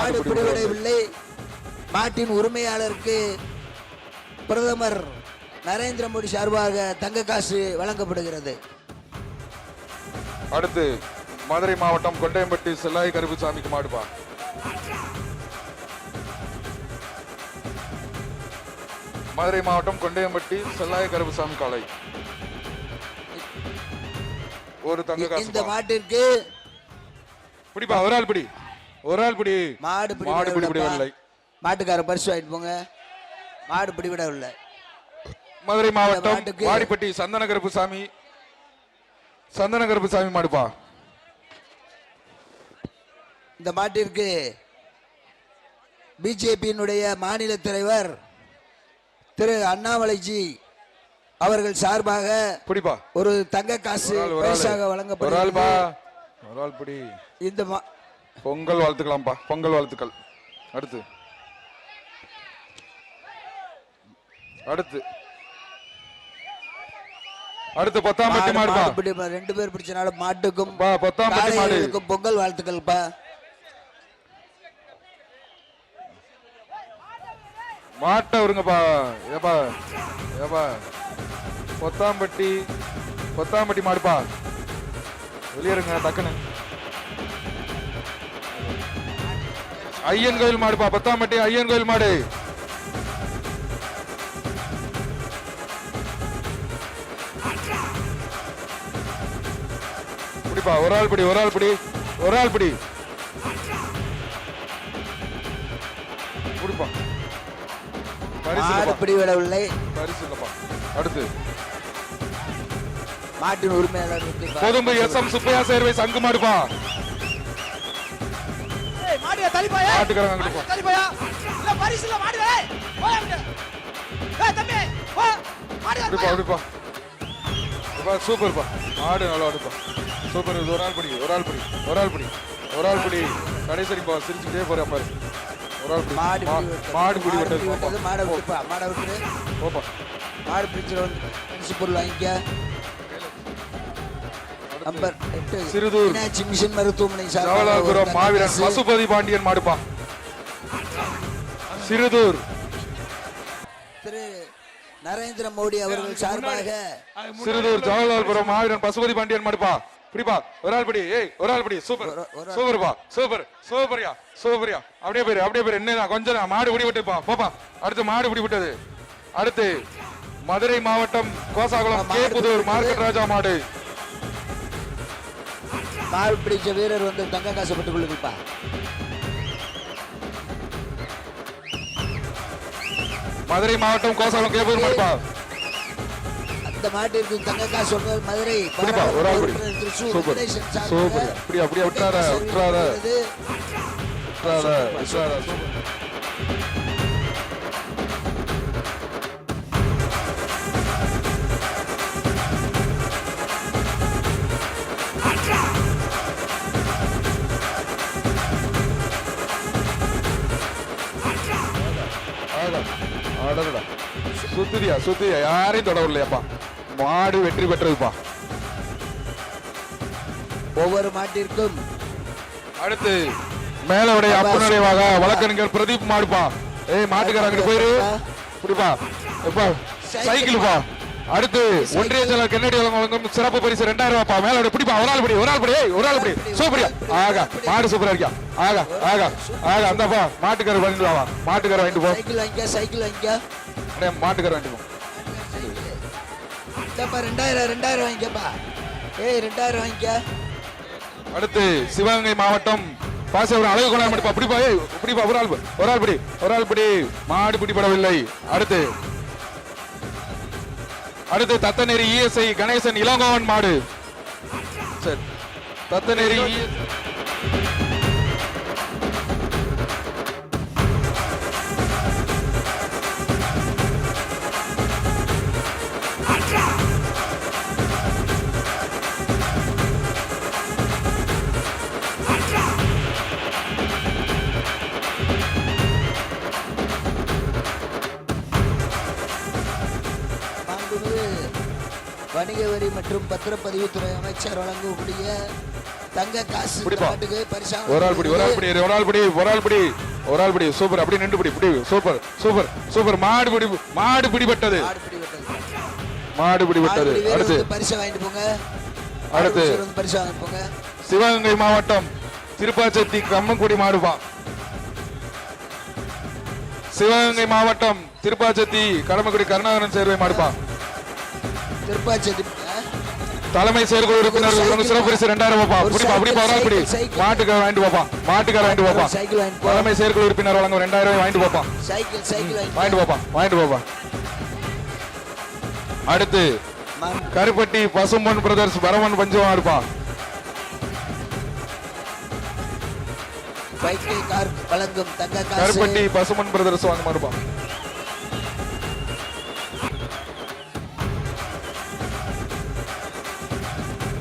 மாடு பிடிபடவில்லை. மாட்டின் உரிமையாளருக்கு பிரதமர் நரேந்திர மோடி சார்பாக தங்க காசு வழங்கப்படுகிறது. அடுத்து மதுரை மாவட்டம் கொண்டையம்பட்டி செல்லாய் கருப்புசாமிக்கு மாடுபா. மதுரை மாவட்டம் கொண்டையம்பட்டி செல்லாய் கருப்புசாமி காலை ஒரு தங்க காசு. இந்த மாட்டிற்கு பிடிப்பா, ஒரு ஆள் பிடி, ஒரு ஆள் பிடி. மாடு பிடிபடவில்லை. மாட்டுக்கார பரிசு வாங்கிட்டு போங்க. மாடு பிடிபடவில்லை. மதுரை மாவட்டம் வாடிப்பட்டி சந்தன கருப்புசாமி மாடுப்பா. இந்த மாட்டிற்கு பிஜேபியினுடைய மாநில தலைவர் திரு அண்ணாமலைஜி அவர்கள் சார்பாக பிடிப்பா ஒரு தங்க காசு பரிசாக வழங்கப்படுகிறது. இந்த பொங்கல் வாழ்த்துக்கலாம்ப்பா, பொங்கல் வாழ்த்துக்கள். அடுத்து அடுத்து அடுத்து பத்தாம்பட்டி மாடுப்பா. ரெண்டு பேர் பிடிச்சனால மாட்டுக்கும் பத்தாம்பட்டி மாடுக்கும் பொங்கல் வாழ்த்துக்கள்ப்பா. மாட்டை வருங்கப்பா. ஏப்பா ஏப்பா பத்தாம்பட்டி மாடுப்பா, வெளியேறுங்க டக்குன்னு. ஐயன் கோயில் மாடுப்பா, பத்தாம்பட்டி ஐயன் கோயில் மாடு. பிடிப்பா, ஒரு ஆள் பிடி, ஒரு ஆள் பிடி, ஒரு ஆள் பிடி. பிடிப்பா, பிடிவிடவில்லை. பரிசு இல்லப்பா. அடுத்து மாட்டின் உரிமையாளர் பொதும்பு எஸ்.எம். சுப்பையா சேர்வை சங்கு மாடுப்பா. மாட்டுக்காரங்க சூப்பர்ப்பா, மாடு நல்லா அடுப்பா, சூப்பர். ஒரு ஆள் பிடி, ஒரு ஆள் பிடி, ஒரு ஆள் பிடி, ஒரு ஆள் பிடி. கடைசரிப்பா, சிரிச்சுக்கிட்டே போற பாரு. ஒரு ஆள் பிடி. மாடு பிடி விட்டது. மாடை விட்டுப்பா, மாடை விட்டு போப்பா. மாடு பிடிச்சு பரிசு பொருள் வாங்கிக்க. நம்பர் 8 சிறுதூர் மீனாட்சி மிஷன் மருத்துவமனை ஜவஹர்புரம் மாவீரன் பசுபதி பாண்டியன் மாடுப்பா. சிறுதூர் திரு நரேந்திர மோடி அவர்கள் சார்பாக சிறுதூர் ஜவஹர்புரம் மாவீரன் பசுபதி பாண்டியன் மாடுப்பா. பிடிப்பா, ஒரு ஆள் பிடி. ஏய், ஒரு ஆள் பிடி. சூப்பர் சூப்பர்ப்பா, சூப்பர் சூப்பரியா, சூப்பரியா. அப்படியே பேரு, அப்படியே பேரு. என்ன கொஞ்சம் மாடு பிடி விட்டுப்பா. போப்பா, அடுத்து மாடு பிடி விட்டது. அடுத்து மதுரை மாவட்டம் கோசாகுளம் கே புதூர் மார்க்கெட் ராஜா மாடு. மாடு பிடிச்ச வீரர் வந்து தங்க காசு பெற்றுக் கொள்ளுங்கப்பா. மதுரை மாவட்டம் கோசாகுளம் கே புதூர் மாடுப்பா. அந்த மாட்டிற்கு தங்க காசு மதுரை. ஒரு ஆள் பிடி. Super super. அப்படியே அப்படியே விட்டுறாத விட்டுறாத விட்டுறாத விட்டுறாத. சூப்பர். சுத்திரியா சுத்திரியா, யாரையும் தொட விடலையாப்பா. மாடு வெற்றி பெற்றதுப்பா. ஒவ்வொரு மாட்டிற்கும் அடுத்து மேலவுடைய அப்புநடைவாக வழக்கறிஞர் பிரதீப் மாடுப்பா. ஏய், மாட்டுக்காரங்க போயிரு. குடிப்பா எப்பா சைக்கிள்ப்பா. அடுத்து ஒன்றிய செயலர் கென்னடி வழங்கும் சிறப்பு பரிசு 2000 ரூபாய். மேலோட பிடிப்பா, ஒரு ஆள் பிடி, ஒரு ஆள் பிடி, ஒரு ஆள் பிடி. சூப்பரியா. ஆகா, மாடு சூப்பரா இருக்கியா. ஆகா ஆகா ஆகா. அந்தப்பா மாட்டுக்கார வாங்கிட்டு வா, மாட்டுக்கார வாங்கிட்டு போ. சைக்கிள் வாங்கிக்க, சைக்கிள் வாங்கிக்க. மாட்டுக்கார வாங்கிட்டு போ. 2000 வாங்கிக்கப்பா. ஏய், 2000 வாங்கிக்க. அடுத்து சிவகங்கை மாவட்டம் பாசவரம் அழகு கொண்டா மாடுப்பா. பிடிப்பா, ஏய் பிடிப்பா, ஒரு ஆள் பிடி, ஒரு ஆள் பிடி. மாடு பிடிபடவில்லை. அடுத்து தத்தநேரி இஎஸ்ஐ கணேசன் இளங்கோவன் மாடு. சரி, தத்தநேரி வணிக வரி மற்றும் பத்திரப்பதிவுத்துறை அமைச்சர் வழங்கக்கூடிய தங்க காசு இந்த பிடிப்பா. மாட்டுக்கு பரிசா ஒரு ஆள் பிடி ஒரு ஆள் பிடி ஒரு ஆள் பிடி ஒரு ஆள் பிடி ஒரு ஆள் பிடி சூப்பர் அப்படி நின்று பிடி பிடி சூப்பர் சூப்பர் சூப்பர் மாடு பிடிபட்டது மாடு பிடிபட்டது. மாடு பிடிபட்டது மாடு வீரர் அடுத்து வந்து பரிசை வாங்கிட்டு போங்க. அடுத்து. மாடு வீரர் வந்து பரிசை வாங்கிட்டு போங்க. சிவகங்கை மாவட்டம் திருப்பாச்சேத்தி கம்மங்குடி மாடுபா சிவகங்கை மாவட்டம் திருப்பாச்சேத்தி கடமக்குடி கருணாகரன் சேர்வை மாடுபா திருப்பாச்சேரி தலைமை செயற்குழு உறுப்பினர் சிறப்பு பரிசு 2000 பாப்பா பிடிப்பா பிடிப்பா ஒரு ஆள் பிடி மாட்டுக்கார வாங்கிட்டு பாப்பா மாட்டுக்கார வாங்கிட்டு பாப்பா சைக்கிள் வாங்கிட்டு போ. தலைமை செயற்குழு உறுப்பினர் வழங்க 2000 வாங்கிட்டு பாப்பா சைக்கிள் வாங்கிட்டு பாப்பா வாங்கிட்டு பாப்பா அடுத்து கருப்பட்டி பசும்பொன் பிரதர்ஸ் பரமன் பஞ்சம் ஆடுப்பா சைக்கிள் கார் வழங்கும் தங்க காசு. கருப்பட்டி பசுமன் பிரதர்ஸ் வாங்க மாடுப்பா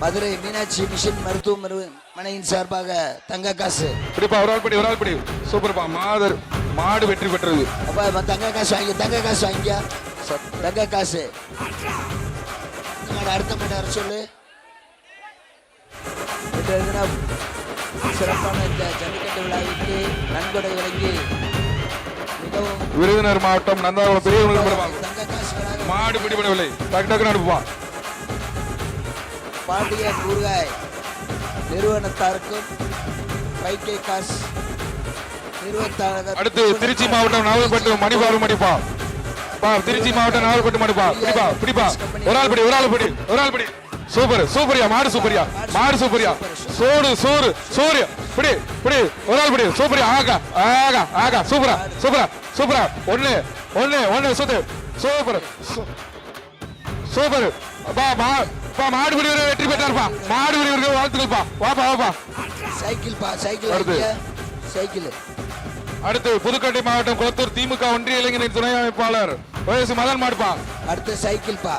மதுரை மீனாட்சி மிஷன் மருத்துவமனையின் சார்பாக தங்க காசு. பிடிப்பா ஒரு ஆள் படி சூப்பர்ப்பா மாடு வெற்றி பெற்றது அப்ப தங்க காசு வாங்கி தங்க காசு வாங்கிக்க. தங்க காசு அடுத்த மாடு வர சொல்லு. இன்றைய தினம் சிறப்பான இந்த ஜல்லிக்கட்டு விழாவிற்கு நன்கொடை வழங்கி மிகவும் விருதுநகர் மாவட்டம் நந்தாகுளம் பெரிய தங்க காசுகளாக மாடு பிடிபடவில்லை டக்கு டக்குன்னு அனுப்புவா பாண்டிய ஊறுகாய் நிறுவனத்தாருக்கும் பைக்கை காசு நிறுவனத்தாளர். அடுத்து திருச்சி மாவட்டம் நாவல்பட்டு மணிபாரு மடிப்பா திருச்சி மாவட்டம் நாவல்பட்டு மடிப்பா பிடிப்பா ஒரு ஆள் படி சூப்பர் சூப்பரியா மாடு சூப்பரியா சோறு சூரிய பிடி ஒரு ஆள் படி சூப்பரியா ஆகா சூப்பரா ஒண்ணு சூப்பர் மாடு பிடி வெற்றி பெற்றார்ப்பா மாடு பிடி வாழ்த்துக்கள்ப்பா வாப்பா சைக்கிள் அடுத்து. சைக்கிள் அடுத்து புதுக்கோட்டை மாவட்டம் கொளத்தூர் திமுக ஒன்றிய இளைஞரின் துணை அமைப்பாளர் வயசு மதன் மாடுப்பா அடுத்து சைக்கிள் பா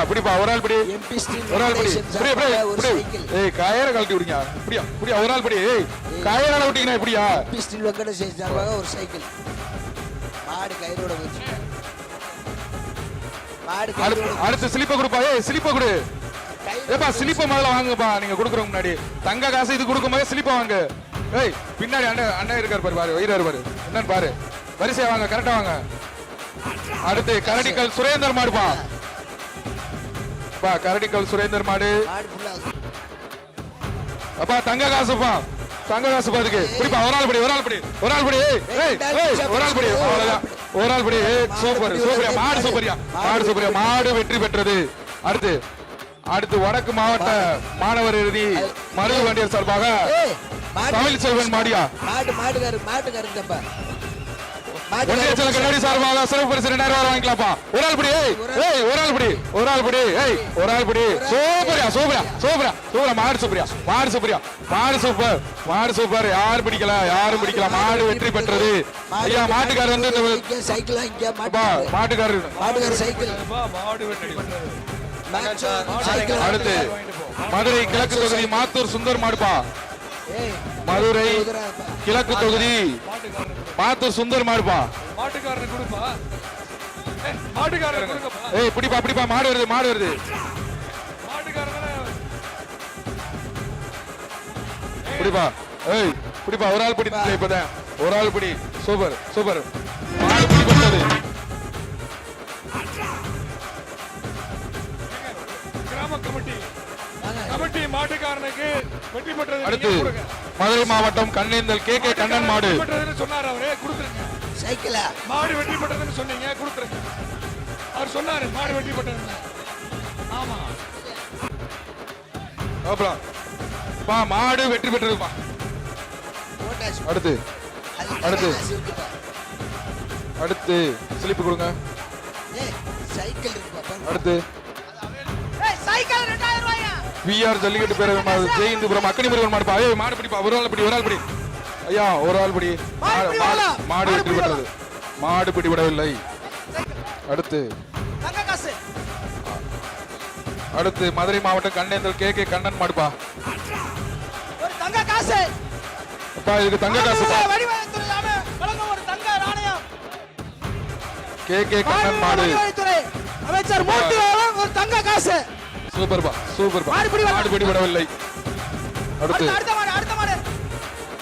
பிடிப்பா ஒரு ஆள் பிடி எம்பி ஸ்டீல் ஒரு ஆள் பிடி ஒரு சைக்கிள். ஏய் கயரை கழட்டி விடுங்க புடியா ஒரு ஆள் பிடி ஏய் கயரை விட்டீங்கன்னா எப்படியா எம்பி ஸ்டீல் வெங்கடேஷ் சார்பாக ஒரு சைக்கிள். மாடு கயிறோட வச்சு மாடு கயிறோட அடுத்து ஸ்லிப்ப கொடுப்பா ஏய் ஸ்லிப்ப கொடு ஏப்பா ஸ்லிப்ப முதல்ல வாங்குப்பா நீங்க கொடுக்குறவங்க முன்னாடி தங்க காசு இது கொடுக்கும்போது ஸ்லிப்ப வாங்க ஏய் பின்னாடி அண்ணன் இருக்காரு பாரு வயிறாரு பாரு என்னன்னு பாரு வரிசையா வாங்க கரெக்டா வாங்க அடுத்து கரடிக்கல் சுரேந்தர் மாடுப்பா கரடிக்கல் சுரேந்தர் மாடு மாடு ஃபுல்லா அப்பா தங்க காசுப்பா அதுக்கு பிடிப்பா ஒரு ஆள் படி ஏய் அவ்வளவுதான் ஒரு ஆள் படி சூப்பரியா மாடு வெற்றி பெற்றது அடுத்து வடக்கு மாவட்ட மாணவர் இறுதி மருது வண்டியர் சார்பாக தமிழ் செல்வன் மாடியா மாட்டுக்காரன் தப்பா ஒன்றிய செயலர் கண்ணாடி சார்பாக சிறப்பு பரிசு 2000 வாங்கிக்கலாம்ப்பா ஒரு ஆள் படி ஒரு ஆள் படி சூப்பரா மாடு சூப்பர் யாரும் பிடிக்கல மாடு வெற்றி பெற்றது ஐயா மாட்டுக்காரர் வந்து சைக்கிள் மாட்டுக்காரர் சைக்கிள் அடுத்து மதுரை கிழக்கு தொகுதி மாத்தூர் சுந்தர் மாடுப்பா மதுரை கிழக்கு தொகுதி மாத்தூர் சுந்தர் மாடுப்பா ஏய் பிடிப்பா மாடு வருது பிடிப்பா ஒரு ஆள் பிடி இப்பதான் ஒரு ஆள் பிடி சூப்பர் மாடு பிடிப்பட்டது கிராம கமிட்டி மாட்டுக்காரனுக்கு வெற்றி பெற்றது. அடுத்து மதுரை மாவட்டம் கண்ணேந்தல் கே கண்ணன் மாடு சொன்னார் அவரே கொடுத்துருங்க சைக்கிளா மாடு வெற்றி பெற்றதுன்னு சொன்னீங்க கொடுத்துருங்க அவர் சொன்னாரு மாடு வெற்றி பெற்றது ஆமா மாடு வெற்றி பெற்றதுப்பா அடுத்து ஸ்லிப் கொடுங்க சைக்கிள் அடுத்து பிஆர் ஜல்லிக்கட்டு பேரவை ஜெயந்திபுரம் அக்கனி முருகன் மாடுப்பா ஏய் மாடு பிடிப்பா ஒரு ஆள் பிடி ஐயா ஒரு ஆள் பிடி மாடு வெற்றி பெற்றது மாடு பிடிபடவில்லை அடுத்து மதுரை மாவட்டம் கண்ணேந்தல் கே கண்ணன் மாடுப்பா இதுக்கு தங்க காசு கே கண்ணன் மாடு அமைச்சர் மூர்த்தி ஒரு தங்க காசு சூப்பர்பா சூப்பர்பா. மாடு பிடி வரல. மாடு பிடிபடவில்லை. அடுத்து அடுத்த மாடு அடுத்த மாடு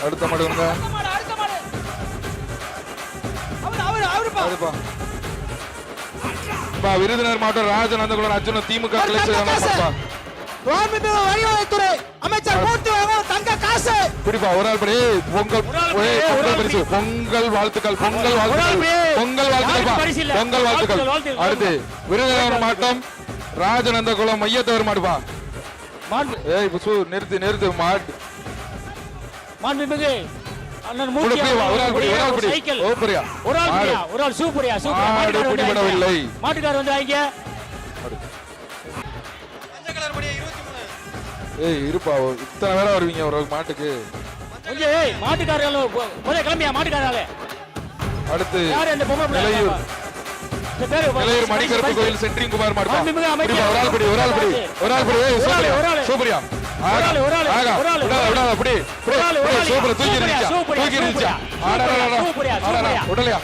அடுத்த மாடு வருங்க. அடுத்த மாடு அடுத்த மாடு அவருப்பா அடுப்பா பா விருதுநகர் மாவட்டம் ராஜநந்தகுலம் அர்ஜுன திமுக கிளை செயலாளர்ப்பா. வழிவகைத்துறை அமைச்சர் மூர்த்தி வழங்கும் தங்க காசு. பிடிப்பா ஒரு ஆள் படி. பொங்கல் பொங்கல் பரிசு. பொங்கல் வாழ்த்துக்கள். பொங்கல் வாழ்த்துக்கள். பொங்கல் வாழ்த்துக்கள். பொங்கல் வாழ்த்துக்கள். அடுத்து விருதுநகர் மாவட்டம் ராஜநந்தகுலம் மையத்தவர் மாடுப்பா. ஏய் புசு நிறுத்து நிறுத்து மாடு. மாண்புமிகு அண்ணன் மூர்த்தி ஒரு ஆள் படி ஒரு ஆள் படி. சைக்கிள் ஓப்பரியா ஒரு ஆள் பிடியா ஒரு ஆள் சூப்பரியா சூப்பர். மாடு பிடிபடவில்லை. மாட்டுக்காரர் வந்து வாங்க. ஏய் இருப்பா இத்தனை வேற வருவீங்க ஒரு மாட்டுக்கு. கொஞ்சம் ஏய் மாட்டுக்காரர் முதல்ல கிளம்பியா மாட்டுக்காரரால. அடுத்து யார் அந்த பொம்மை பிள்ளை? நிலையூர் இந்த பேரு நிலையூர் மணிக்கருப்பு கோயில் சென்ட்ரிங் குமார் மாடுப்பா. மாண்புமிகு அமைச்சர். பிடிப்பா ஒரு ஆள் படி ஒரு ஆள் படி ஒரு ஆள் படி. ஏய் சூப்பரியா சூப்பரியா. ஆகா ஆகா விடாத விடாத அப்படி சூப்பர் தூக்கி இருந்துச்சா தூக்கி இருந்துச்சா. உடலையா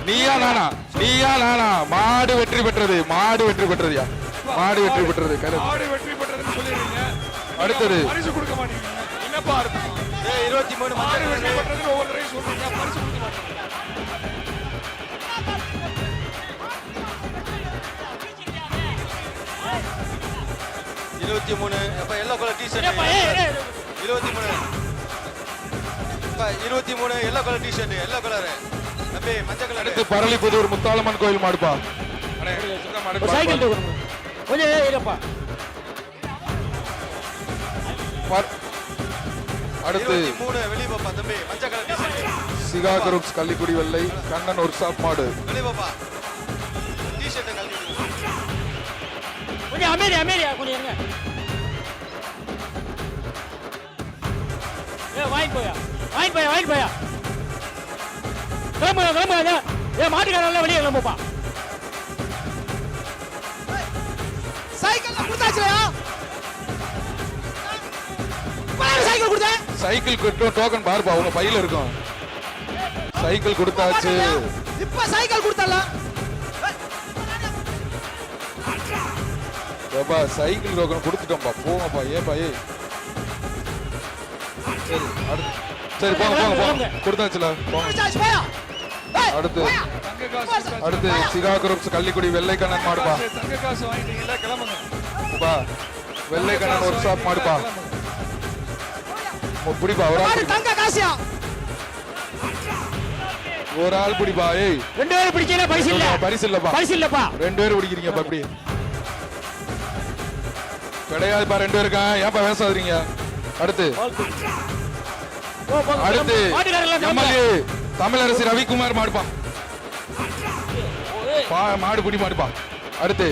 நீயா நானா நீயா நானா. மாடு வெற்றி பெற்றது. மாடு வெற்றி பெற்றதுயா. மாடு வெற்றி பெற்றது. மாடு வெற்றி பெற்றதுன்னு சொல்லிடுறீங்க. அடுத்தது பரிசு கொடுக்க மாட்டீங்க. என்னப்பா இருக்கும்? 23 மாடு வெற்றி பெற்றதுன்னு ஒவ்வொரு தடவையும் சொல்றீங்க. பரிசு கொடுக்க மாட்டீங்க. 23 அப்ப எல்லோ கலர் டி-ஷர்ட். 23 அப்ப 23 yellow colour T-shirt yellow colour. தம்பி மஞ்சள் கலர். அடுத்து பரளிப்புதூர் முத்தாலம்மன் கோயில் மாடுப்பா. அடே ஒரு சைக்கிள் தூக்கணும். கொஞ்சம் இருப்பா. அடுத்து 23 வெளிய பாப்பா தம்பி மஞ்சள் கலர் டி-ஷர்ட். சிகா குரூப்ஸ் கள்ளிக்குடி வெள்ளை கண்ணன் ஒரு ஷாப் மாடு. வெளிய பாப்பா டி-ஷர்ட் கழட்டி கொஞ்சம் அமைதியா கொஞ்சம் இருங்க. ஏ வாங்கிட்டு போயா கிளம்புங்க. ஏ மாட்டுக்காரன் வெளியே கிளம்புப்பா. சைக்கிள் கொடுத்தாச்சுயா. சைக்கிள் கொடுத்தேன். சைக்கிள் டோக்கன் பாருப்பா உங்க பையில இருக்கும். சைக்கிள் கொடுத்தாச்சு. இப்ப சைக்கிள் கொடுத்தல. ஏப்பா சைக்கிள் டோக்கன் கொடுத்துட்டோம்பா. போங்கப்பா. ஏப்பா ஏய் சரி அடுத்து சரி போங்க கொடுத்தாச்சுல போங்க. அடுத்து தங்க காசு அடுத்து சிகா குரூப்ஸ் கள்ளிக்குடி வெள்ளை கண்ணன் மாடுப்பா. தங்க காசு வாங்கிட்டீங்களா? கிளம்புங்க. பா வெள்ளை கண்ணன் ஒரு ஷாப் மாடுப்பா. புடிப்பா ஒரு ஆள் தங்க காசியா. ஒரு ஆள் புடிப்பா. ஏய் ரெண்டு பேரும் பிடிச்சீங்க பரிசு இல்ல. பரிசு இல்லப்பா. ரெண்டு பேரும் பிடிக்கிறீங்கப்பா. அப்படி கிடையாதுப்பா. ரெண்டு பேரும் இருக்கா. ஏப்பா பேசாதீங்க. அடுத்து அடுத்து எம்எல்ஏ தமிழரசி ரவிக்குமார் மாடுப்பா. மாடு பிடி மாடுப்பா. அடுத்து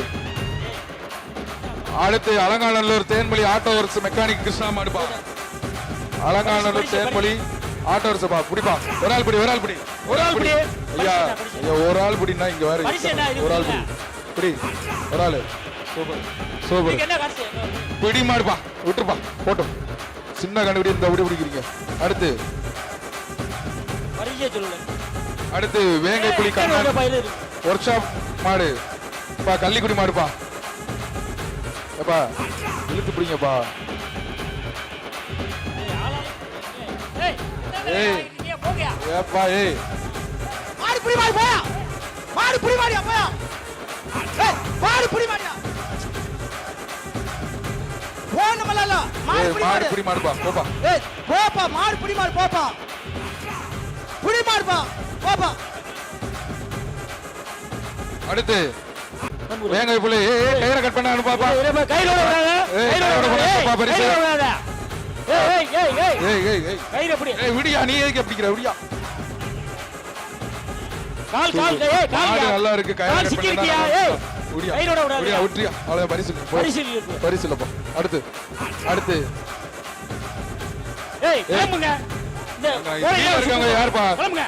அடுத்து Alanganallur Thenmozhi auto works mechanic Krishna மாடுப்பா. அலங்காநல்லூர் தேன்மொழி ஆட்டோ ஒர்க்ஸ் பா. பிடிப்பா ஒரு ஆள் பிடி ஒரு ஆள் பிடி ஒரு ஆள் பிடி. ஐயா ஐயா ஒரு ஆள் பிடினா இங்க வேற ஒரு ஆள் பிடி பிடி ஒரு ஆள். Super super. பிடி மாடுப்பா. விட்டுருப்பா போட்டோம். சின்ன கண்டுபிடி இந்த விடி பிடிக்கிறீங்க. அடுத்து அடுத்து வேங்கை புலி கண்ணன் ஒர்க் ஷாப் மாடு பா. கள்ளிக்குடி மாடுப்பா. ஏப்பா இழுத்து பிடிங்கப்பா. ஏய் ஏப்பா ஏய் மாடு புடி மாடு போயா. மாடு புடி மாடியா போயா. ஏய் மாடு புடி மாடியா. போன் நம்மளல மாடு புடி மாடுப்பா. போப்பா. ஏய் போப்பா மாடு புடி மாடு போப்பா. புடி மாடுப்பா போப்பா. அடுத்து வேங்கை புலி. ஏய் கயிறை கட் பண்ண அனுப்பாப்பா. கையில விடாத. பரிசு. ஏய் ஏய் ஏய் ஏய் ஏய் ஏய் கையில பிடி. ஏய் விடியா நீ எதுக்கு பிடிக்கிற விடியா. கால் ஏய் கால் மாடு நல்லா இருக்கு. கயிறை கட் சிக்கிரியா. பண்ணா ஏய் விடியா கையில விடாத. விடியா விட்டுறியா. அவ்வளவு பரிசு பரிசு இல்லப்பா. அடுத்து அடுத்து ஏய் கிளம்புங்க. இந்த கீழ இருக்காங்க யாருப்பா. கிளம்புங்க.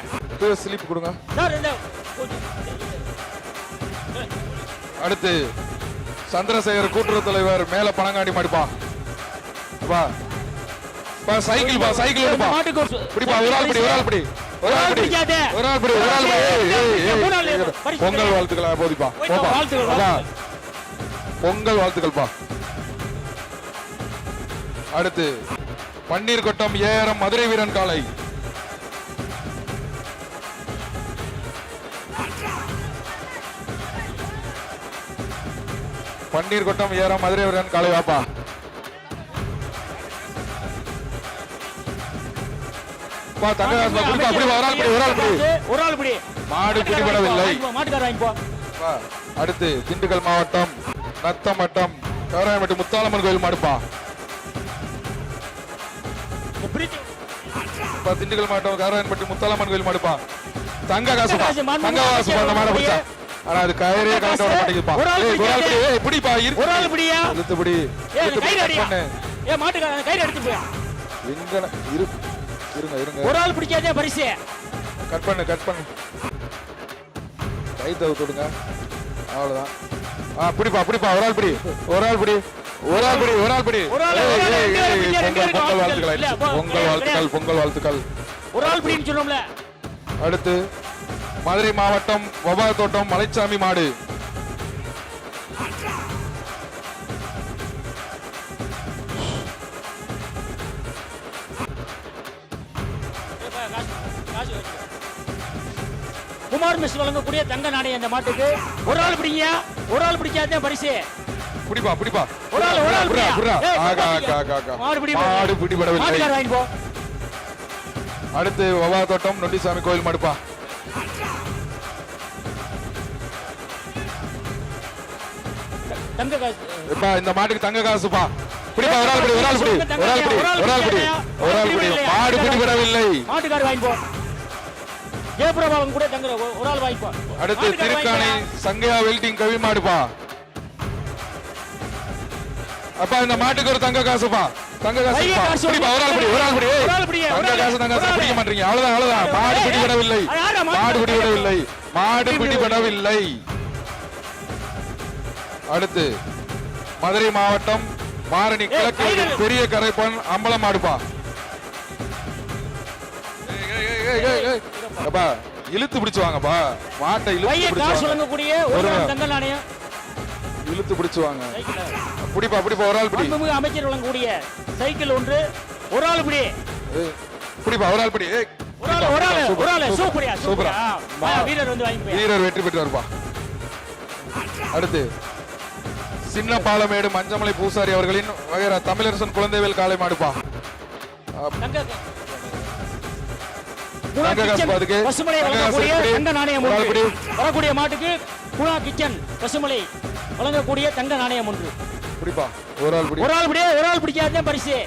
ஸ்லிப் கொடுங்க. சார் இந்த அடுத்து சந்திரசேகர் கூட்டுறவு தலைவர் மேல பணங்காண்டி மாடுப்பா. பா பா சைக்கிள் பா. சைக்கிள் எடுப்பா. பிடிப்பா ஒரு ஆள் பிடி ஒரு ஆள் பிடி ஒரு ஆள் பிடி ஒரு ஆள் பிடி ஒரு ஆள் பிடி. ஏய் ஏய் பொங்கல் வாழ்த்துக்களா போதிப்பா. போப்பா. பொங்கல் வாழ்த்துக்கள்ப்பா. அடுத்து பன்னீர் கொட்டம் ஏஆர்எம் மதுரை வீரன் காளை. பன்னீர் கொட்டம் ஏஆர்எம் மதுரை வீரன் காளை வாப்பா. தங்ககாசு குடிப்பா. அப்படி ஒரு ஆள் பிடி. மாடு பிடிபடவில்லை. மாட்டுக்கார வாங்கிப்போ. அடுத்து திண்டுக்கல் மாவட்டம் நத்தம் வட்டம் கவராயம்பட்டி முத்தாலம்மன் கோயில் மாடுப்பா. திண்டுக்கல் மாவட்டம் கவராயம்பட்டி முத்தாலம்மன் கோயில் மாடுப்பா. தங்க காசு அந்த மாடை பிடிச்சா. ஆனா அது கயிறே கலந்து வர மாட்டேங்குதுப்பா. பிடிப்பா. ஒரு ஆள் பிடியா. இழுத்து பிடி. மாட்டுக்கார கயிறு எடுத்து போயா. இருங்க. ஒரு ஆள் பிடிக்காதே பரிசு. கட் பண்ணு. கை தவிர்த்து விடுங்க. அவ்வளவுதான். பிடிப்பா. ஒரு ஆள் பிடி. பொங்கல் வாழ்த்துக்கள். ஒரு ஆள் பிடின்னு சொல்லுவோம்ல. அடுத்து மதுரை மாவட்டம் வபார தோட்டம் மலைச்சாமி மாடு. குமார் மிஸ் வழங்கக்கூடிய தங்க நாணயம் இந்த மாட்டுக்கு. ஒரு ஆள் பிடிங்க. ஒரு ஆள் பிடிக்காதே பரிசு. பிடிப்பா. ஒரு ஆள் மாடு பிடிபடவில்லை. மாட்டுக்கார வாங்கி போ. அடுத்து வபார தோட்டம் நொண்டிசாமி கோயில் மாடுப்பா. தங்க காசு. இந்த மாட்டுக்கு தங்க காசுப்பா. பிடிப்பா. ஒரு ஆள் பிடி. மாடு பிடிபடவில்லை. மாட்டுக்கார வாங்கி போ. ஜெயபிரபாவன் கூட தங்க ஒரு ஆள் வாங்கிப்பா. அடுத்து திருக்காணி சங்கையா வெல்டிங் கவி மாடுப்பா. அப்பா இந்த மாட்டுக்கு ஒரு தங்க காசுப்பா. தங்க காசு. பிடிப்பா. ஒரு ஆள் பிடி. தங்க காசு பிடிக்க மாட்டீங்க. அவ்வளவுதான். மாடு பிடிபடவில்லை. அடுத்து மதுரை மாவட்டம் மாரணி கிழக்கு பெரிய கரைப்பன் அம்பலம் மாடுப்பா. இழுத்து பிடிச்சுவாங்கப்பா. மாட்டை சொல்லக்கூடிய ஒரு தங்க நாணயம் இழுத்து பிடிச்சுவாங்க. பிடிப்பா. ஒரு ஆள் பிடி. அமைச்சர் வழங்கக்கூடிய சைக்கிள் ஒன்று. ஒரு ஆள் பிடி. பிடிப்பா. ஒரு ஆள் பிடி. சூப்பரா. வீரர் வந்து வாங்கி. வீரர் வெற்றி பெற்று வருப்பா. அடுத்து சின்ன பாலமேடு மஞ்சமலை பூசாரி அவர்களின் வகைரா தமிழரசன் குழந்தைவேல் காளை மாடுப்பா. வரக்கூடிய மாட்டுக்கு குணா கிச்சன் பசுமலை வழங்கக்கூடிய தங்க நாணயம் ஒன்று. பிடிப்பா. ஒரு ஆள் பிடிக்காத பரிசு.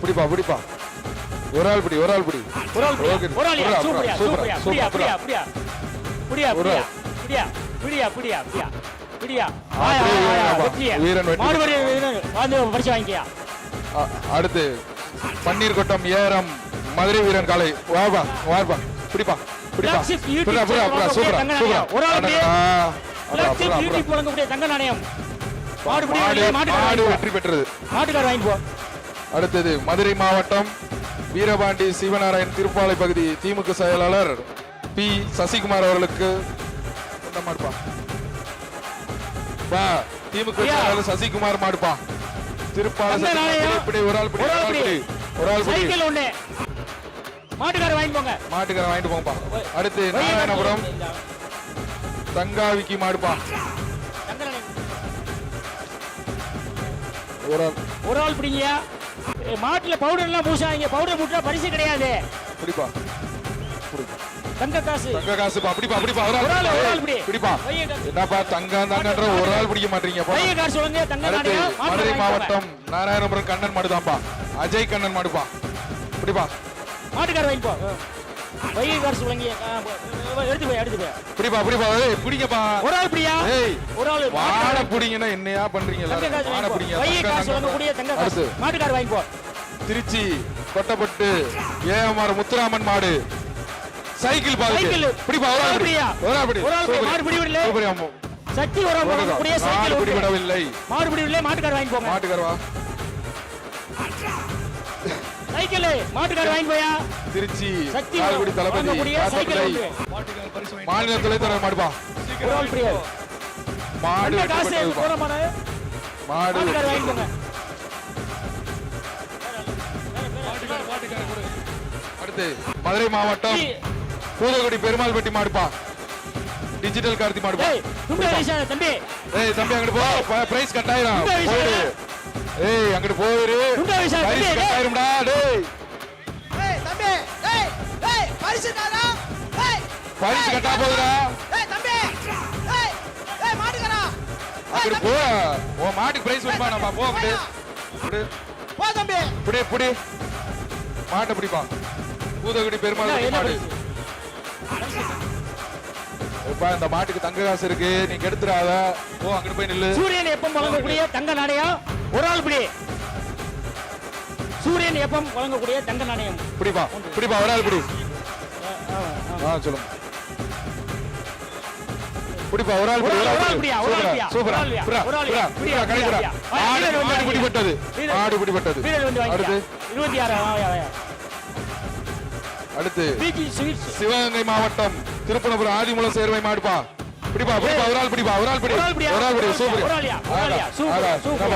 பிடிப்பா. ஒரு ஆள் பிடி. அடுத்து பன்னீர் கொட்டம் ஏஆர்எம் மதுரை வீரன் காளை வாப்பா. பிடிப்பா. தங்க நாணயம் மாடு வெற்றி பெற்றது. மாட்டுக்கார வாங்கி போ. அடுத்தது மதுரை மாவட்டம் வீரபாண்டி சிவநாராயண் திருப்பாலை பகுதி திமுக செயலாளர் பி சசிகுமார் அவர்களுக்கு மாடுப்பா. திமுக செயலாளர் சசிகுமார் மாடுப்பா. திருப்பாலை ஒரு ஆள் பிடி. மாட்டுக்கார வாங்கிட்டு போங்கப்பா. அடுத்து நாராயணபுரம் தங்காவிக்கு மாடுப்பா. ஒரு ஆள் பிடிங்க. மாட்டுல பவுடர் எல்லாம் பூசாங்க. பவுடர் முட்டா பரிசு கிடையாது. பிடிப்பா. தங்க காசு. பிடிப்பா. ஒரு ஆள் பிடிப்பா. என்னப்பா தங்கன்ற ஒரு ஆள் பிடிக்க மாட்டீங்க. மதுரை மாவட்டம் நாராயணபுரம் கண்ணன் மாடுதான்ப்பா. அஜய் கண்ணன் மாடுப்பா. பிடிப்பா. மாட்டுக்கார வாங்கிப்போ. வைகை காசு வழங்கிய எடுத்து போய். பிடிப்பா. பிடிங்கப்பா. ஒரு ஆள் பிடியா. ஒரு ஆள் வாட பிடிங்கன்னா என்னையா பண்றீங்க? வாட பிடிங்க. வைகை காசு வழங்கக்கூடிய தங்க காசு. மாட்டுக்கார வாங்கிப்போ. திருச்சி கொட்டப்பட்டு ஏஎம்ஆர் முத்துராமன் மாடு சைக்கிள் பாருங்க. பிடிப்பா. ஒரு ஆள் பிடி. மாடு பிடிவிடல. சக்தி ஒரு ஆள் வழங்கக்கூடிய சைக்கிள் பிடிவிடவில்லை. மாடு பிடிவிடல. மாட்டுக்கார வாங்கிப்போங்க. மாட்டுக்காரவா. சைக்கிள் மாட்டுக்கார வாங்கி போயா. திருச்சி கால்குடி தளபதி மாநில துணைத்தலைவர் மாடுப்பா. மாடு அந்த வெற்றி காசு பெற்றதுப்பா. போற மாடு மாடு மாட்டுக்கார வெற்றி வாங்கிக்கோங்க. மாட்டுக்காரர் கொடு. அடுத்து மதுரை மாவட்டம் பூதகுடி பெருமாள்பட்டி மாடுப்பா. டிஜிட்டல் கார்த்தி மாடுப்பா. ஏய் துண்டு வீசாத தம்பி. ஏய் தம்பி அங்கிட்டு போ, பிரைஸ் கட் ஆயிரும். துண்டை வீசாத. போயிரு. ஏய் அங்கிட்டு போயிரு. துண்டை வீசாத பிரைஸ் தம்பி. கட் ஆயிரும்டா டேய். ஏய் தம்பி ஏய் ஏய் பரிசு தானா ஏய் பரிசு கட்டா போகுதுடா. ஏய் தம்பி ஏய் ஏய் மாட்டுக்கறா அங்கிட்டு போ. உன் மாட்டுக்கு பிரைஸ் வேணுமா நம்ம போ அங்கிட்டு. புடி போ தம்பி புடி புடி. மாட்டை பிடிப்பா. பூதகுடி பெருமாள்பட்டி என்ன மாடு. பரிசு? இப்ப இந்த மாட்டுக்கு தங்க காசு இருக்கு, நீ கெடுத்துறாத. போ அங்கிட்டு போய் நில்லு. சூரியன் எப்பம் வழங்கக்கூடிய தங்க நாணயம் ஒரு ஆள் பிடி. சூரியன் எப்பம் வழங்கக்கூடிய தங்க நாணயம். பிடிப்பா பிடிப்பா, ஒரு ஆள் பிடி. சொல்லுங்க. பிடிப்பா, ஒரு ஆள் பிடி. ஒரு ஆள் பிடியா, ஒரு ஆள் பிடியா, சூப்பரா ஒரு ஆள் பிடியா, சூப்பரா ஒரு ஆள் சூப்பரா பிடியா, சூப்பரா கடைக்குறா. பிடியா. மாடு பிடிபட்டது. வீரர். மாடு பிடிபட்டது. வீரர் வந்து அடுத்து வாங்கியா. 26 அடுத்து பிஜி ஸ்வீட்ஸ். சிவகங்கை மாவட்டம் திருப்பனபுரம் ஆதிமூலம் சேர்வை மாடுப்பா. பிடிப்பா பிடிப்பா, ஒரு ஆள் பிடிப்பா, ஒரு ஆள் பிடி. ஒரு ஆள் பிடியா, ஒரு ஆள் பிடி. சூப்பர். ஒரு ஆளியா, ஒரு ஆளியா, சூப்பர்,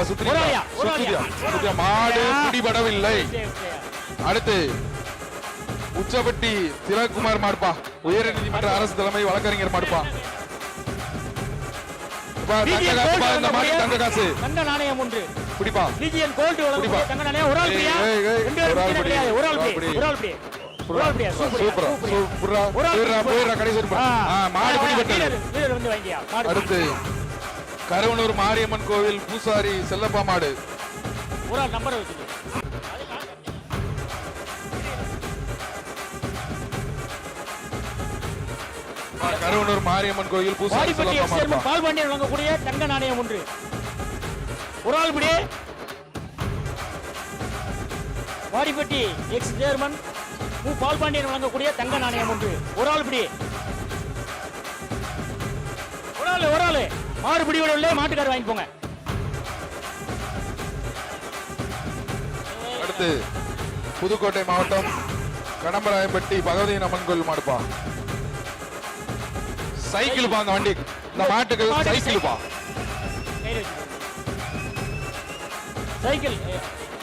சூப்பர். ஒரு ஆளியா, ஒரு ஆளியா. சுத்தியா. மாடு பிடிபடவில்லை. அடுத்து உச்சப்பட்டி திலகுமார் மாடுப்பா. உயர் நீதிமன்ற அரசு தலைமை வழக்கறிஞர் மாடுப்பா. இப்ப தங்க காசுப்பா, இந்த மாடு தங்க காசு. தங்க நாணயம் ஒன்று. பிடிப்பா. பிஜிஎன் கோல்ட் வழங்கக்கூடிய பிடிப்பா. தங்க நாணயம் ஒரு ஆள் பிடியா. ஏய், ஏய், ரெண்டு பேரும் ஒரு ஆள் பிடியா பிடி. கிடையாது. ஒரு ஆள் ஒரு ஆள் பிடி. பிடி. ஒரு ஆள் பிடி. ஒரு ஆள் பிடியா. சூப்பர். சூப்பரா சூப்பரா. ஒரு ஆள் போயிடுறா பிடி. போயிடுறா கடைசி வரைக்கும். மாடு பிடிபட்டது. வீரர் வந்து வாங்கியா. மாடு அடுத்து கருவனூர் மாரியம்மன் கோவில் பூசாரி செல்லப்பா மாடு. ஒரு ஆள் நம்பர் வச்சுது. கருவனூர் மாரியம்மன் கோவில் பூசாரி வாடிப்பட்டி செல்லப்பா எக்ஸ் மாடுப்பா. பால் பாண்டியன் வழங்கக்கூடிய தங்க நாணயம் ஒன்று. ஒரு ஆள் பிடி. வாடிப்பட்டி எக்ஸ் சேர்மன் பால் பாண்டியன் வழங்கக்கூடிய தங்க நாணயம் ஒன்று. ஒரு ஆள் பிடி. ஒரு ஆள் மாடு பிடிவிடவில்லை. மாட்டுக்காரர் வாங்கி போங்க. அடுத்து புதுக்கோட்டை மாவட்டம் கடம்பராயப்பட்டி பகவதி அம்மன் கோவில் மாடுப்பா. சைக்கிள் பாங்க வண்டி. இந்த மாட்டுக்கு சைக்கிள் பா. கையில் வச்சுக்கோங்க. சைக்கிள்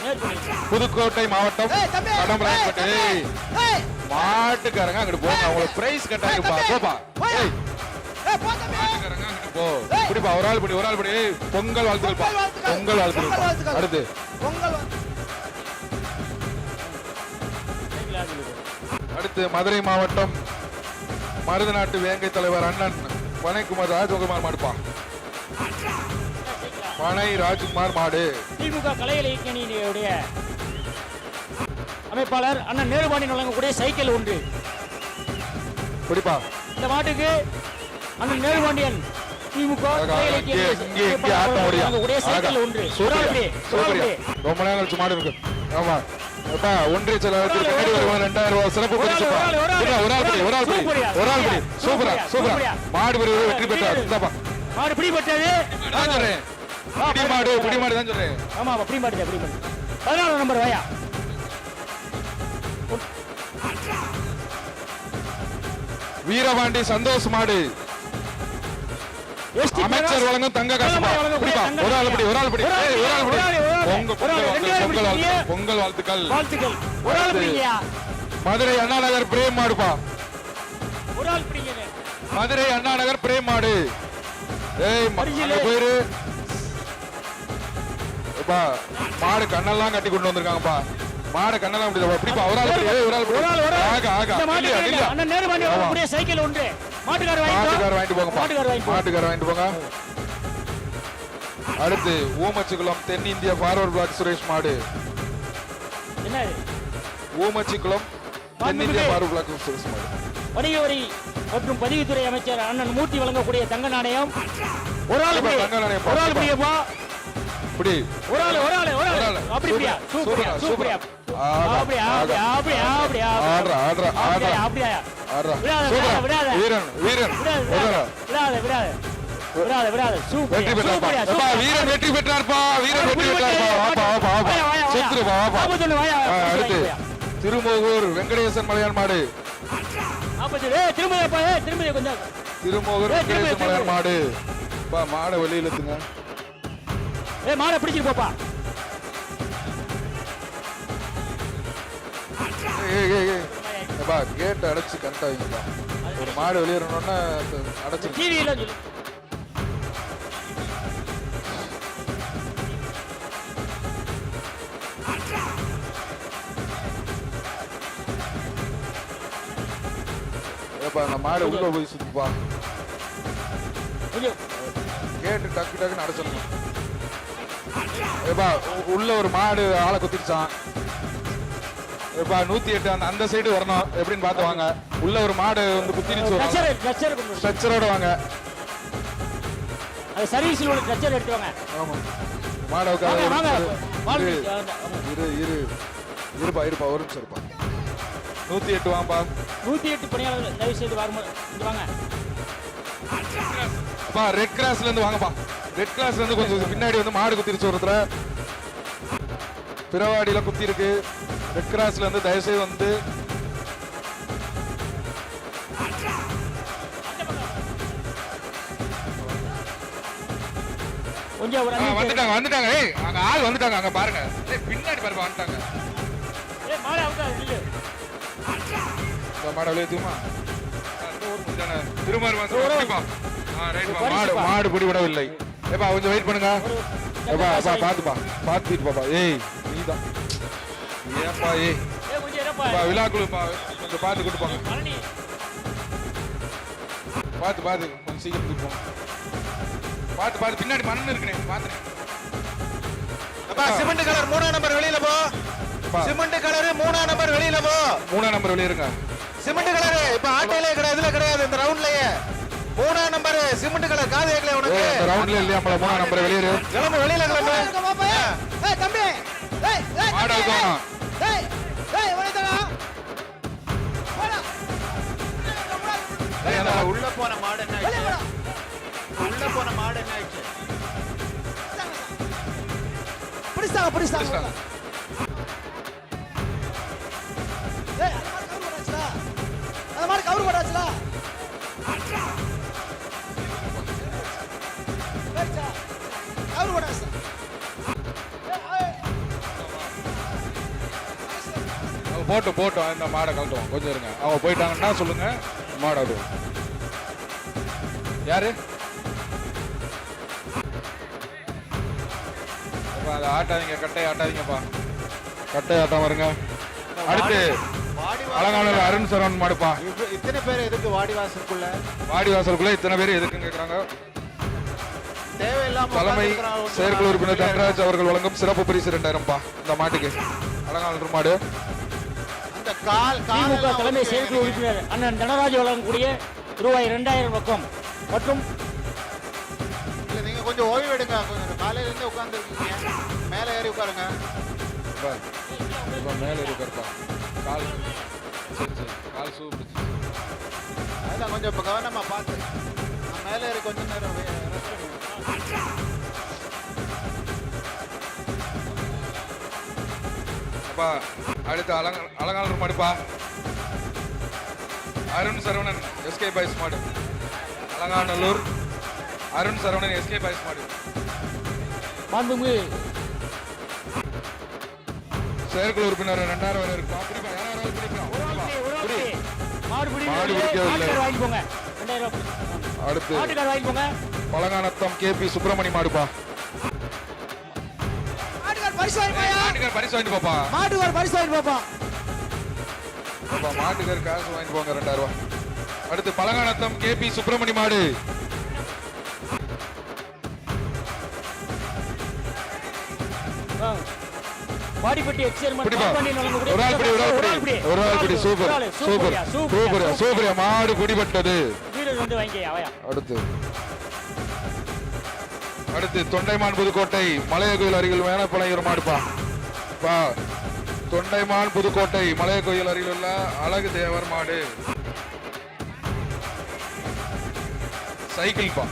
நேர் பண்ணி. புதுக்கோட்டை மாவட்டம் ஏய் தம்பி கடம்பராயப்பட்டி. ஏய், ஏய் மாட்டுக்காரங்க அங்கிட்டு போங்க. அவங்களுக்கு பிரைஸ் கட்டாயிருப்பா. போப்பா. ஏய் ஏய் போ தம்பி மாட்டுக்காரங்க அங்கிட்டு போ. பிடிப்பா, ஒரு ஆள் பிடி, ஒரு ஆள் பிடி. ஏய், பொங்கல் வாழ்த்துக்கள்ப்பா. பொங்கல் வாழ்த்துக்கள். அடுத்து பொங்கல் சைக்கிள் ஆகுது. அடுத்து மதுரை மாவட்டம் மருதநாட்டு வேங்கை தலைவர் அண்ணன் பனைக்குமார் ராஜகுமார் மாடுப்பா. பனை ராஜ்குமார் மாடு. திமுக கலை இலக்கியணியுடைய அமைப்பாளர் அண்ணன் நேருபாண்டியன் வழங்கக்கூடிய சைக்கிள் ஒன்று. பிடிப்பா. இந்த மாட்டுக்கு அண்ணன் நேருபாண்டியன் திமுக கலை இங்கே இலக்கிய ஆட்ட முடியும். வழங்கக்கூடிய சைக்கிள் ஒன்று. ஒரு ஆள் பிடி. ஒரு ஆள் பிடி. ரொம்ப நேரம் கழிச்சு மாடு இருக்கு. ஆமா அப்பா, ஒன்றிய செயலாளருக்கு கண்ணாடி வருவாங்க 2000 ரூபாய் சிறப்பு பரிசுப்பா. ஒரு ஆள் பிடி, ஒரு ஆள் பிடி, ஒரு ஆள் பிடி. சூப்பரா சூப்பரா. மாடு பிரிவு வெற்றி பெற்றார். இந்தாப்பா. மாடு பிடிபட்டது. நான் சொல்றேன். பிடி மாடு தான் சொல்றேன். ஆமா பிடி மாடு பிடி மாடு. 14 நம்பர் வாயா. வீரபாண்டி சந்தோஷ் மாடு. அமைச்சர் வழங்கும் தங்க காசு. பிடிப்பா. ஒரு ஆள் பிடி, ஒரு ஆள் பிடி. ஏய், ஒரு ஆள் பிடி. பொங்கல் வாழ்த்துக்கள். வாழ்த்துக்கள். ஒரு ஆள் பிடிங்கயா. மதுரை அண்ணா நகர் பிரேம் மாடுப்பா. ஒரு ஆள் பிடிங்க. மதுரை அண்ணா நகர் பிரேம் மாடு. ஏய் அங்க போயிரு. எப்பா, மாடு கண்ணெல்லாம் கட்டி கொண்டு வந்திருக்காங்கப்பா. மாடு கண்ணெல்லாம் முடியல. பிடிப்பா, ஒரு ஆள் பிடி. ஏய், ஒரு ஆள் பிடி. ஆகா ஆகா. இல்ல இல்ல. அண்ணன் நேருபாண்டியன் வழங்கக்கூடிய சைக்கிள் ஒன்று. மாட்டுக்காரர் வாங்கிட்டு போங்க. மாட்டுக்காரர் வாங்கிட்டு போங்க. அடுத்து ஊமச்சிக்குளம் தென்னிந்திய ஃபார்வர்ட் பிளாக் சுரேஷ் மாடு. என்ன இது? ஊமச்சிக்குளம் தென்னிந்திய ஃபார்வர்ட் பிளாக் சுரேஷ் மாடு. வணிக வரி மற்றும் பதிவுத்துறை அமைச்சர் அண்ணன் மூர்த்தி வழங்கக்கூடிய தங்க நாணயம். ஒரு ஆள் பிடி. தங்க நாணயம். ஒரு ஆள் பிடிப்பா. பிடி. ஒரு ஆள் அப்படி பிடியா. சூப்பரா சூப்பரா. அப்படியா அப்படியா அப்படியா அப்படியா ஆடுறா ஆடுறா ஆடுறா அப்படியா. ஆடுறா. விடாத, சூப்பரா. விடாத. வீரன் வீரன் விடாத சூப்பர். வெற்றி பெற்றார்ப்பா. அப்பா, வீரன் வெற்றி பெற்றார்ப்பா. வீரன் வெற்றி பெற்றார்ப்பா. வாப்பா வாப்பா வாப்பா. செத்துருப்பா வாப்பா. அடுத்து திருமோகூர் வெங்கடேசன் மலையான் மாடு. திரும்ப கொஞ்சம் திருமோகூர் வெங்கடேசன் மலையான் மாடு. பா மாடை வெளியில எடுத்துங்க. மாடை பிடிச்சிட்டு போப்பா. பா கேட் அடைச்சு கரெக்டா வைங்கப்பா. ஒரு மாடு வெளியேறணும்னா அடைச்சு டிவியில சொல்லு. ஏப்பா அந்த மாடு உள்ள போய் சுத்துப்பா. கொஞ்சம் கேட்டு டக்கு டக்குன்னு அடைச்சிடணும். ஏப்பா உள்ள ஒரு மாடு ஆளை குத்திடுச்சான். ஏப்பா 108 அந்த சைடு வரணும். எப்படின்னு பார்த்து வாங்க. உள்ள ஒரு மாடு வந்து குத்திடுச்சு. ஸ்ட்ரெச்சரோட வாங்க. அது சர்வீஸ்ல உள்ள ஸ்ட்ரெச்சர் எடுத்து வாங்க. ஆமா மாடை வாங்க. இருப்பா ஒரு நிமிஷம் இருப்பா. 108 வாப்பா. 108 பணியாளர்கள் தயவு செய்து வரும்போது இங்க வாங்க. அப்பா ரெட் கிராஸ்ல இருந்து வாங்கப்பா. ரெட் கிராஸ்ல இருந்து கொஞ்சம் பின்னாடி வந்து மாடு குத்திருச்சு ஒருத்தர். பிறவாடியில குத்தி இருக்கு. ரெட் கிராஸ்ல இருந்து தயவுசெய்து வந்து கொஞ்சம் ஒரு வந்துட்டாங்க. ஏய் அங்க ஆள் வந்துட்டாங்க. அங்க பாருங்க. ஏய் பின்னாடி பாருங்க வந்துட்டாங்க. மாடு அவுட்டா இல்ல. இந்த மாடு வெளியேத்துமா? திருமார் வந்து பிடிப்பா. ரைட் மாடு பிடி விடவில்லை. ஏப்பா கொஞ்சம் வெயிட் பண்ணுங்க. ஏப்பா பாத்துப்பா. பாத்துட்டு பாப்பா. ஏய் நீதான். ஏப்பா ஏய் கொஞ்சம் இருப்பா. விழாக்குழுப்பா கொஞ்சம் பார்த்து கூட்டு போங்க. பார்த்து கொஞ்சம் சீக்கிரம் கூட்டு போங்க. பார்த்து பின்னாடி மண் இருக்குனே பாத்துறேன். அப்பா சிமெண்ட் கலர் 3ஆம் நம்பர் வெளியில போ. சிமெண்ட் கலர் 3ஆம் நம்பர் வெளியில போ. 3ஆம் நம்பர் வெளியேறுங்க. சிமெண்ட் கலர் இப்ப ஆட்டோலயே கிடையாது, இதுல கிடையாது, இந்த ரவுண்ட்லயே 3ஆம் நம்பர் சிமெண்ட் கலர். காது கேட்கல உனக்கு? இந்த ரவுண்ட்ல இல்லையா? 3ஆம் நம்பர் வெளியேறு. கிளம்பு வெளியில கிளம்பு. ஏய் தம்பி ஏய் மாடு அவுக்கணும். ஏய் வரடா போடா. உள்ள போன மாடு என்ன ஆயிடுச்சு? உள்ள போன மாடு என்ன ஆயிடுச்சு? பிடிச்சாங்க. ஏய் அந்த மாதிரி கவுர் போடாச்சுடா. கவுர் போடாச்சு. போட்டோம் இந்த மாடை கழட்டுவோம். கொஞ்சம் இருங்க. அவங்க போயிட்டாங்கன்னா சொல்லுங்க. மாடு ஆடுவோம். யாரு அதை ஆட்டாதீங்க. கட்டை ஆட்டாதீங்கப்பா. கட்டை ஆட்டாம இருங்க. அடுத்து அலங்காநல்லூர் அருண் சரவணன் மாடுப்பா. இத்தனை பேர் எதுக்கு வாடிவாசலுக்குள்ள? வாடிவாசலுக்குள்ள இத்தனை பேர் எதுக்குன்னு கேக்குறாங்க. தேவையில்லாம தலைமை செயற்குழு உறுப்பினர் தன்ராஜ் அவர்கள் வழங்கும் சிறப்பு பரிசு 2000 இந்த மாட்டுக்கு. அலங்காநல்லூர் மாடு. அந்த திமுக தலைமை செயற்குழு உறுப்பினர் அண்ணன் தனராஜ் வழங்கக்கூடிய ரூபாய் 2000 ரொக்கம் மற்றும் நீங்க கொஞ்சம் ஓய்வு எடுங்க. கொஞ்சம் காலையில இருந்து உட்கார்ந்து இருக்கீங்க. மேல ஏறி உட்காருங்க. மேல இருப்பா. கால் சூப்பிடுச்சு. அதான் கொஞ்சம் இப்ப கவனமா பார்த்து மேல ஏறி கொஞ்ச நேரம் அப்பா. அடுத்து அலங்காநல்லூர் மாடுப்பா. அருண் சரவணன் எஸ்கே பாய்ஸ் மாடு. அலங்காநல்லூர் அருண் சரவணன் எஸ்கே பாய்ஸ் மாடு. மாண்புமிகு செயற்குழு உறுப்பினர் 2000 வரை இருக்கும். மாடு பிடிக்கவில்லை. அடுத்து பழங்கானத்தம் கேபி சுப்பிரமணி மாடுப்பா. பரிசு வாங்கிட்டு பாப்பா. மாட்டுக்கார் காசு வாங்கிட்டு போங்க 2000 ரூபாய். அடுத்து பழங்கானத்தம் கேபி சுப்பிரமணி மாடு. வாடிப்பட்டி எக்ஸ்சேர்மன் ஒரு ஆள் பிடி. சூப்பர் மாடு பிடிபட்டது. அடுத்து தொண்டைமான் புதுக்கோட்டை மலைய கோயில் அருகில் வேணப்பழையூர் மாடுப்பா. தொண்டைமான் புதுக்கோட்டை மலைய கோயில் அருகில் உள்ள அழகு தேவர் மாடு. சைக்கிள் பா.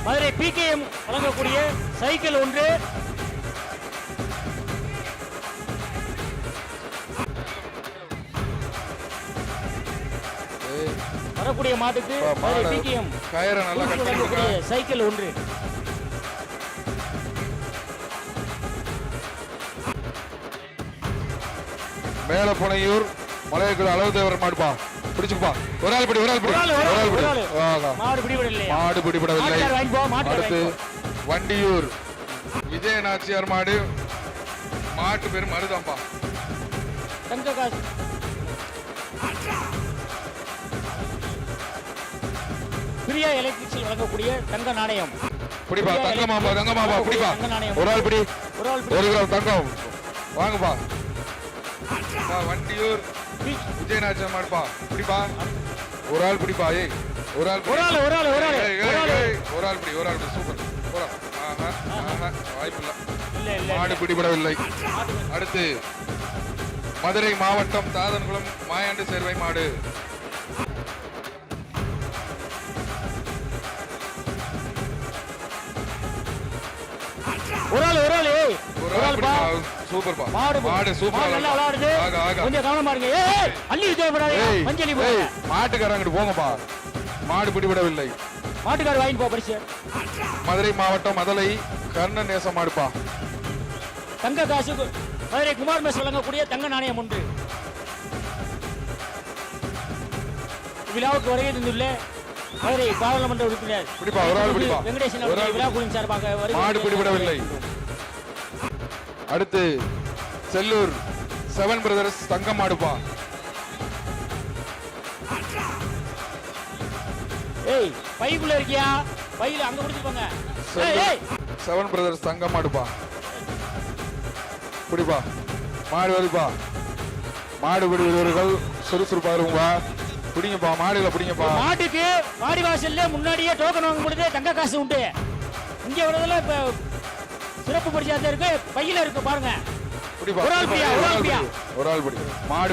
மதுரை பிகேஎம் வழங்கக்கூடிய சைக்கிள் ஒன்று. வரக்கூடிய மாட்டுக்கு மதுரை பிகேஎம் கயிறை நல்லா கட் பண்ணி கொடுங்க. சைக்கிள் ஒன்று. மேலப்புனையூர் மலையக்குழு அளவு தேவர் மாடுப்பா பிடிச்சுப்பா. ஒரு ஆள் பிடி. ஆகா. மாடு பிடிபடலையா? மாடு பிடிபடவில்லை. மாட்டுக்கார் வாங்கி போ, மாட்டுக்கார் அடுத்து வாங்கி போ. வண்டியூர் விஜய நாச்சியார் மாடு. மாட்டு பேர் மருதாம்பா. தங்க காசு பிரியா எலக்ட்ரிக்ஸில் வழங்கக்கூடிய தங்க நாணயம். பிடிப்பா. தங்கமாப்பா பிடிப்பா. தங்க நாணயம். ஒரு ஆள் பிடி. ஒரு ஆள் பிடி. 1 கிராம் தங்கம் வாங்கப்பா. வண்டியூர் விஜய நாச்சியார் மாடுப்பா பிடிப்பா. ஒரு ஆள் பிடிப்பா. ஏய் ஒரு ஆள் ஒரு ஆள் ஒரு ஆள் ஒரு ஆள் ஒரு ஆள் பிடி. சூப்பர். போடா. வாய்ப்பு இல்ல இல்லை. இல்ல மாடு பிடிபடவில்லை. அடுத்து மதுரை மாவட்டம் தாதன்குளம் மாயாண்டு சேர்வை மாடு. ஒரு ஆள் ஒரு ஆள் பா. சூப்பர்ப்பா. மாடு மாடு சூப்பர். நல்லா விளையாடுது. கொஞ்சம் கவனமா இருங்க. ஏய் அள்ளி தேவைப்படாதே. மஞ்சளி போ. மாட்டுக்காரங்கிட்டு போங்கப்பா. மாடு பிடிபடவில்லை. மாட்டுக்கார் வாங்கி போ பரிசு. மதுரை மாவட்டம் மதலை கர்ணன் நேச மாடுப்பா. தங்க காசு மதுரை குமார் மெஸ் வழங்கக்கூடிய தங்க நாணயம் ஒன்று. விழாவுக்கு வருகை தந்துள்ள மதுரை பாராளுமன்ற உறுப்பினர் பிடிப்பா. ஒரு ஆள் பிடிப்பா. வெங்கடேசன் ஒரு ஆள் விழா குழுவின் சார்பாக மாடு பிடிபடவில்லை. அடுத்து செல்லூர் 7 பிரதர்ஸ் தங்க மாடுப்பா. ஏய் பைக்குள்ள இருக்கியா? பையில அங்க கொடுத்துப்பாங்க. ஏய் 7 பிரதர்ஸ் தங்க மாடுப்பா. பிடிப்பா. மாடு வருப்பா. மாடு பிடி வீரர்கள் சுறுசுறுப்பா இருக்கும்பா. பிடிங்கப்பா. மாடுகளை பிடிங்கப்பா. மாட்டுக்கு வாடி வாசல்ல முன்னாடியே டோக்கன் வாங்க முடியுது. தங்க காசு உண்டு. இங்க வரதெல்லாம் இப்ப சிறப்பு பரிசாக இருக்கு. பையில இருக்கு பாருங்க. பிடிப்பா. ஒரு ஆள் பிடியா, ஒரு ஆள் பிடியா. ஒரு ஆள் பிடி. மாடு